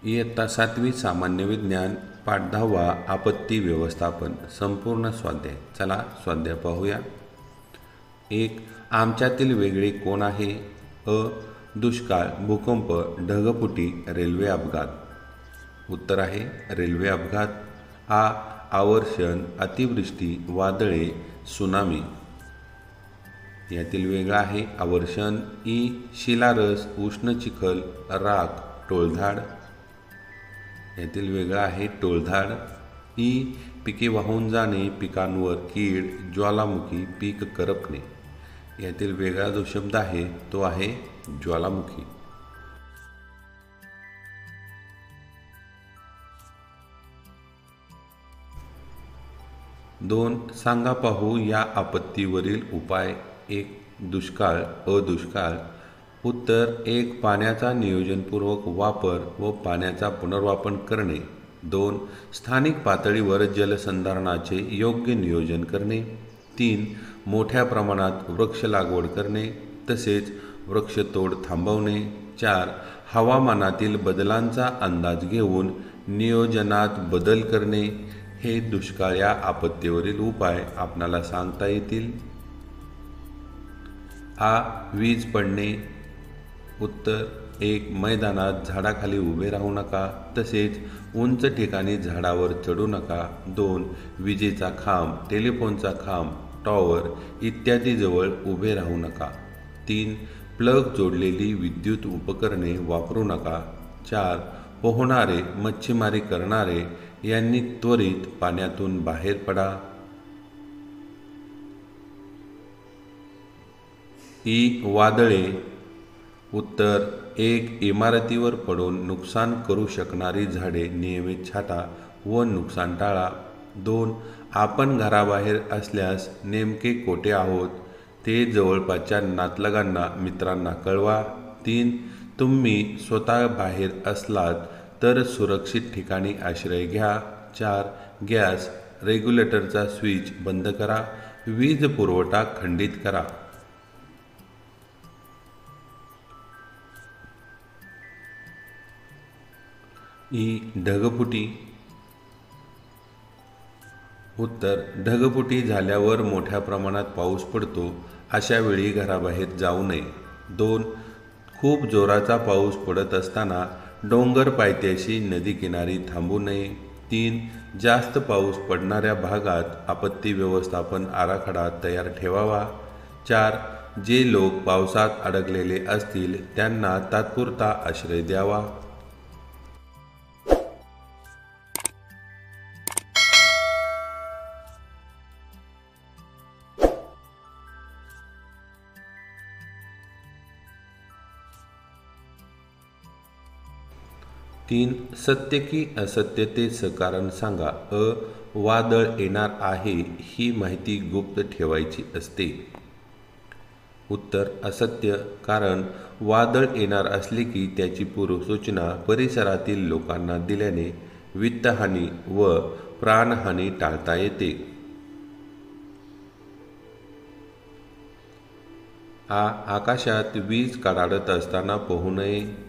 इयत्ता 7वी सामान्य विज्ञान पाठ 10वा आपत्ती व्यवस्थापन संपूर्ण स्वाध्याय. चला स्वाध्याय पाहूया. 1. आमच्यातील वेगळे कोण आहे? अ. दुष्काळ, भूकंप, ढगफुटी, रेल्वे अपघात. उत्तर आहे रेल्वे अपघात. आ. आवर्षण, अतिवृष्टी, वादळे, सुनामी. यातील वेगळा आहे आवर्षण. ई. शिलारस, उष्ण चिखल, राख, टोळधाड. यातील वेगळा आहे टोळधाड. ई. पिके वाहून जाणे, पिकांवर कीड, ज्वालामुखी, पीक करपणे. यातील वेगळा जो शब्द आहे तो आहे ज्वालामुखी. 2. सांगा पाहू या आपत्तीवरील उपाय. 1. दुष्काळ, अदुष्काळ. उत्तर 1. पाण्याचा नियोजनपूर्वक वापर व पाण्याचा पुनर्वापर करणे. 2. स्थानिक पातळीवर जलसंधारणाचे योग्य नियोजन करणे. 3. मोठ्या प्रमाणात वृक्ष लागवड करणे तसेच वृक्षतोड थांबवणे. 4. हवामानातील बदलांचा अंदाज घेऊन नियोजनात बदल करणे. हे दुष्काळ या आपत्तीवरील उपाय आपणाला सांगता येतील. आ. वीज पडणे. उत्तर 1. मैदानात झाडाखाली उभे राहू नका तसेच उंच ठिकाणी झाडावर चढू नका. 2. विजेचा खांब, टेलिफोनचा खांब, टॉवर इत्यादी जवळ उभे राहू नका. 3. प्लग जोडलेली विद्युत उपकरणे वापरू नका. 4. पोहणारे, मच्छीमारी करणारे यांनी त्वरित पाण्यातून बाहेर पडा. ई. वादळे. उत्तर 1. इमारतीवर पडून नुकसान करू शकणारी झाडे नियमित छाटा व नुकसान टाळा. 2. आपण घराबाहेर असल्यास नेमके कोठे आहोत ते जवळपासच्या नातलगांना, मित्रांना कळवा. 3. तुम्ही स्वतः बाहेर असलात तर सुरक्षित ठिकाणी आश्रय घ्या. 4. गॅस रेग्युलेटरचा स्विच बंद करा. वीज पुरवठा खंडित करा. ई. ढगफुटी. उत्तर ढगफुटी झाल्यावर मोठ्या प्रमाणात पाऊस पडतो, अशा वेळी घराबाहेर जाऊ नये. 2. खूप जोराचा पाऊस पडत असताना डोंगर पायथ्याशी नदी किनारी थांबू नये. 3. जास्त पाऊस पडणाऱ्या भागात आपत्ती व्यवस्थापन आराखडा तयार ठेवावा. 4. जे लोक पावसात अडकलेले असतील त्यांना तात्पुरता आश्रय द्यावा. तीन. सत्य की असत्य ते सकारण सांगा. अ. वादळ येणार आहे ही माहिती गुप्त ठेवायची असते. उत्तर असत्य. कारण वादळ येणार असले की त्याची पूर्वसूचना परिसरातील लोकांना दिल्याने वित्तहानी व प्राणहानी टाळता येते. आ. आकाशात वीज कडाडत असताना पोहू नये.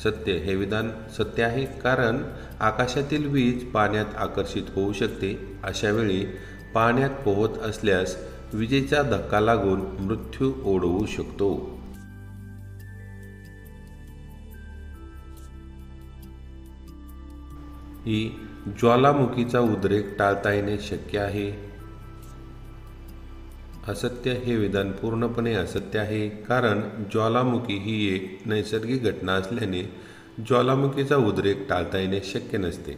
सत्य. हे विधान सत्य आहे, कारण आकाशातील वीज पाण्यात आकर्षित होऊ शकते. अशा वेळी पाण्यात पोहत असल्यास विजेचा धक्का लागून मृत्यू ओढवू शकतो. ही ज्वालामुखीचा उद्रेक टाळता येणे शक्य आहे. असत्य. हे विधान पूर्णपणे असत्य आहे, कारण ज्वालामुखी ही एक नैसर्गिक घटना असल्याने ज्वालामुखीचा उद्रेक टाळता येणे शक्य नसते.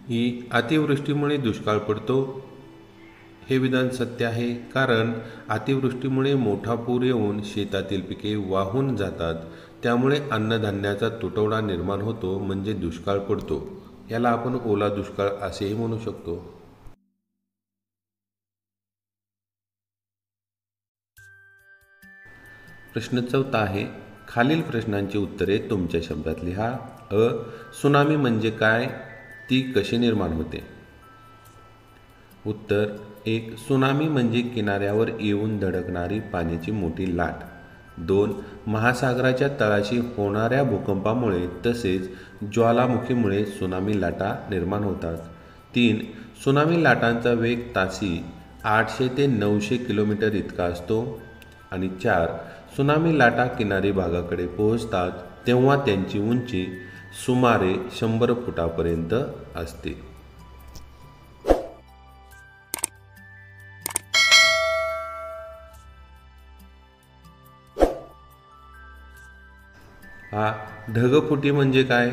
ही अतिवृष्टीमुळे दुष्काळ पडतो. हे विधान सत्य आहे, कारण अतिवृष्टीमुळे मोठा पूर येऊन शेतातील पिके वाहून जातात. त्यामुळे अन्नधान्याचा तुटवडा निर्माण होतो, म्हणजे दुष्काळ पडतो. याला आपण ओला दुष्काळ असेही म्हणू शकतो. प्रश्न 4 आहे. खालील प्रश्नांची उत्तरे तुमच्या शब्दात लिहा. अ. सुनामी म्हणजे काय? ती कशी निर्माण होते? उत्तर एक. सुनामी म्हणजे किनाऱ्यावर येऊन धडकणारी पाण्याची मोठी लाट. 2. महासागराच्या तळाशी होणाऱ्या भूकंपामुळे तसेच ज्वालामुखीमुळे सुनामी लाटा निर्माण होतात. 3. सुनामी लाटांचा वेग ताशी 800 ते 900 किलोमीटर इतका असतो. आणि 4. सुनामी लाटा किनारी भागाकडे पोहोचतात तेव्हा त्यांची उंची सुमारे 100 फुटापर्यंत असते. हा ढगफुटी म्हणजे काय?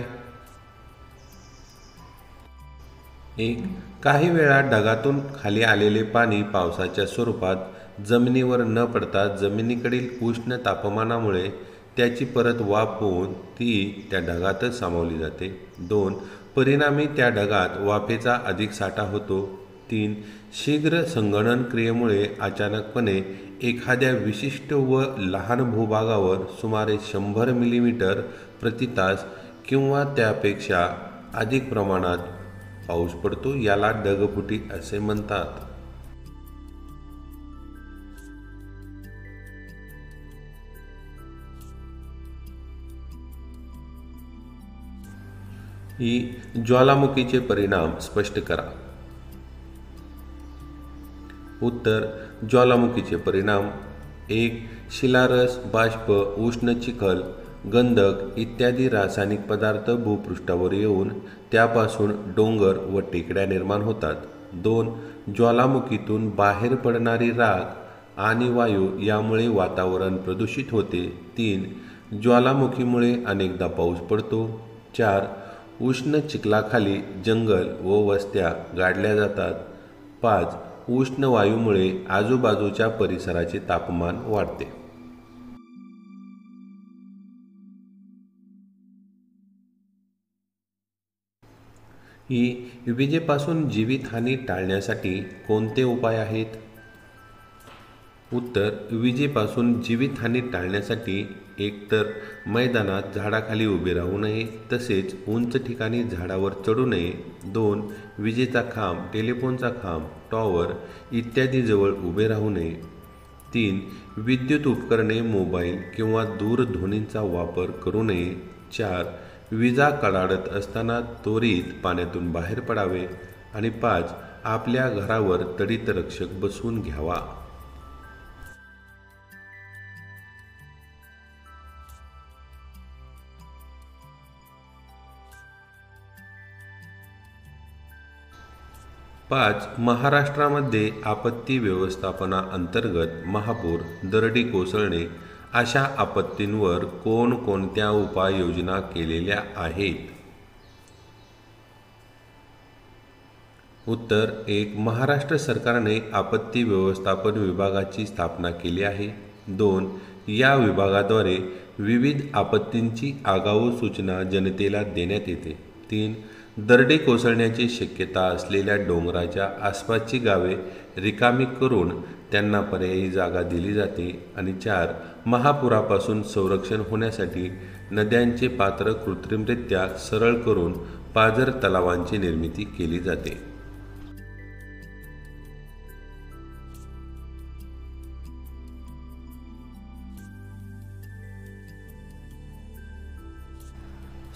एक. काही वेळा ढगातून खाली आलेले पाणी पावसाच्या स्वरूपात जमिनीवर न पडता जमिनीकडील उष्ण तापमानामुळे त्याची परत वाफ होऊन ती त्या ढगातच सामावली जाते. 2. परिणामी त्या ढगात वाफेचा अधिक साठा होतो. 3. शीघ्र संगणन क्रियेमुळे अचानकपणे एखाद्या विशिष्ट व लहान भूभागावर सुमारे 100 मिलीमीटर प्रति तास किंवा त्यापेक्षा अधिक प्रमाणात पाऊस पडतो. याला ढगफुटी असे म्हणतात. ही ज्वालामुखीचे परिणाम स्पष्ट करा. उत्तर ज्वालामुखीचे परिणाम. 1. शिलारस, बाष्प, उष्ण चिखल, गंधक इत्यादी रासायनिक पदार्थ भूपृष्ठावर येऊन त्यापासून डोंगर व टेकड्या निर्माण होतात. 2. ज्वालामुखीतून बाहेर पडणारी राख आणि वायू यामुळे वातावरण प्रदूषित होते. 3. ज्वालामुखीमुळे अनेकदा पाऊस पडतो. 4. उष्ण चिखलाखाली जंगल व वस्त्या गाडल्या जातात. 5. उष्ण वायूमुळे आजूबाजूच्या परिसराचे तापमान वाढते. ही विजेपासून जीवितहानी टाळण्यासाठी कोणते उपाय आहेत? उत्तर विजेपासून जीवितहानी टाळण्यासाठी एकतर मैदानात झाडाखाली उभे राहू नये तसेच उंच ठिकाणी झाडावर चढू नये. 2. विजेचा खांब, टेलिफोनचा खांब, टॉवर इत्यादी जवळ उभे राहू नये. 3. विद्युत उपकरणे, मोबाईल किंवा दूरध्वनींचा वापर करू नये. 4. विजा कडाडत असताना त्वरित पाण्यातून बाहेर पडावे. आणि 5. आपल्या घरावर तडित रक्षक बसवून घ्यावा. महाराष्ट्रामध्ये आपत्ती व्यवस्थापना अंतर्गत महापूर, दरडी कोसळणे अशा आपत्तींवर कोणकोणत्या उपाययोजना केलेल्या आहेत? उत्तर 1. महाराष्ट्र सरकारने आपत्ती व्यवस्थापन विभागाची स्थापना केली आहे. 2. या विभागाद्वारे विविध आपत्तींची आगाऊ सूचना जनतेला देण्यात येते. 3. दरडी कोसळण्याची शक्यता असलेल्या डोंगराच्या आसपासची गावे रिकामी करून त्यांना पर्यायी जागा दिली जाते. आणि 4. महापुरापासून संरक्षण होण्यासाठी नद्यांचे पात्र कृत्रिमरित्या सरळ करून पाझर तलावांची निर्मिती केली जाते.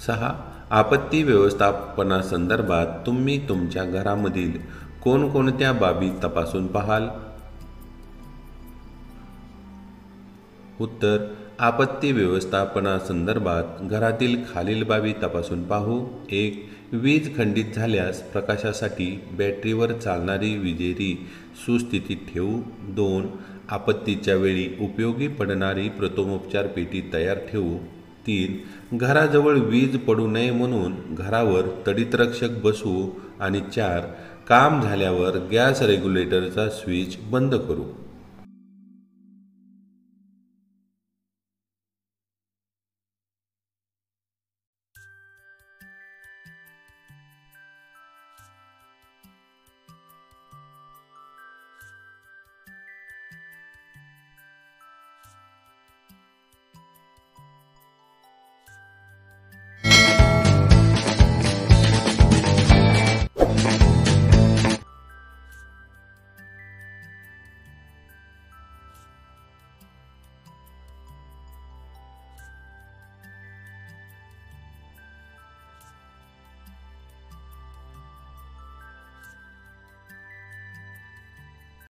6. आपत्ती व्यवस्थापनासंदर्भात तुम्ही तुमच्या घरामधील कोणकोणत्या बाबी तपासून पाहाल? उत्तर आपत्ती व्यवस्थापनासंदर्भात घरातील खालील बाबी तपासून पाहू. 1. वीज खंडित झाल्यास प्रकाशासाठी बॅटरीवर चालणारी विजेरी सुस्थितीत ठेवू. 2. आपत्तीच्या वेळी उपयोगी पडणारी प्रथमोपचार पेटी तयार ठेवू. 3. घराजवळ वीज पडू नये म्हणून घरावर तडितरक्षक बसवू. आणि 4. काम झाल्यावर गॅस रेग्युलेटरचा स्विच बंद करू.